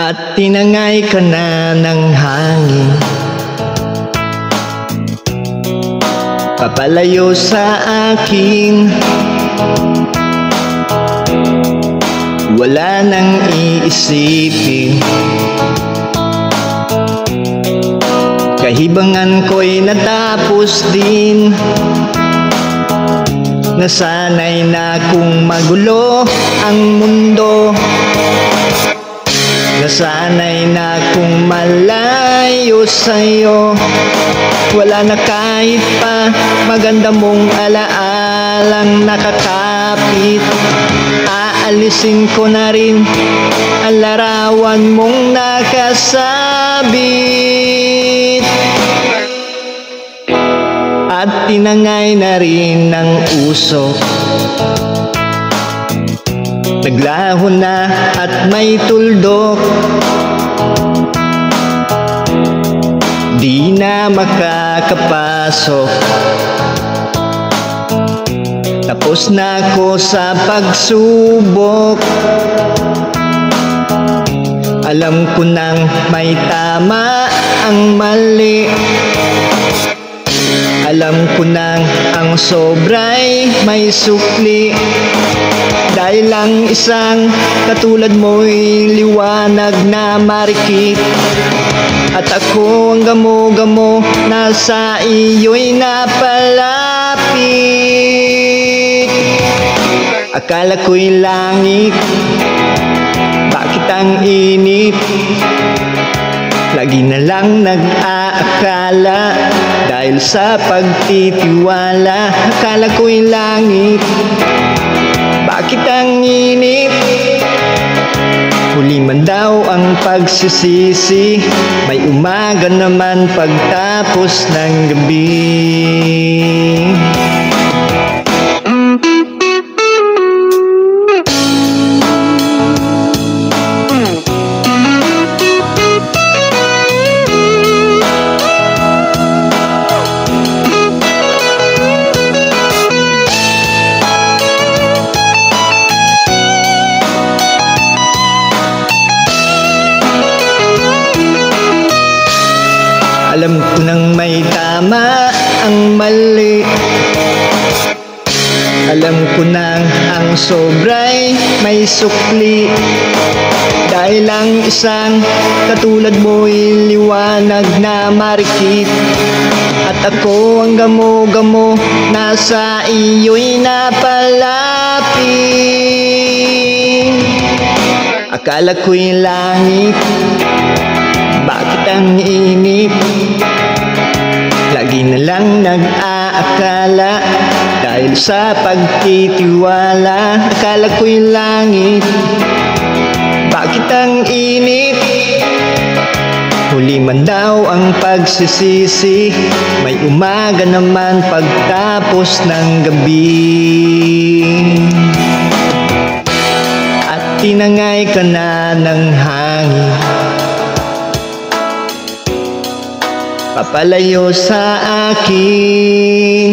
At tinangay ka na ng hangin, papalayo sa akin. Wala nang iisipin, kahibangan ko'y natapos din. Nasanay na kung magulo ang mundo, nasanay na kung malayo sa'yo. Wala na kahit pa maganda mong alaalang nakakapit. Aalisin ko na rin ang larawan mong nakasabit. At tinangay na rin ng usok, naglaho na at may tuldok. Di na makakapasok, tapos na ako sa pagsubok. Alam ko nang may tama ang mali, alam ko nang ang sobra'y may sukli. Dahil lang isang katulad mo'y liwanag na marikit, at ako ang gamo-gamo na sa iyo'y napalapit. Akala ko'y langit, bakit ang init? Lagi na lang nag-aakala dahil sa pagtitiwala. Akala ko'y langit, bakit ang init? Huli man daw ang pagsisisi, may umaga naman pagtapos ng gabi. Alam ko nang may tama ang mali, alam ko nang ang sobra'y may sukli. Dahil lang isang katulad mo'y liwanag na marikit, at ako ang gamo-gamo na sa iyo'y napalapit. Akala ko'y langit, bakit ang init? Lagi na lang nag-aakala dahil sa pagtitiwala. Akala ko'y langit, bakit ang init? Huli man daw ang pagsisisi, may umaga naman pagtapos ng gabi. At tinangay ka na ng hangin, papalayo sa akin.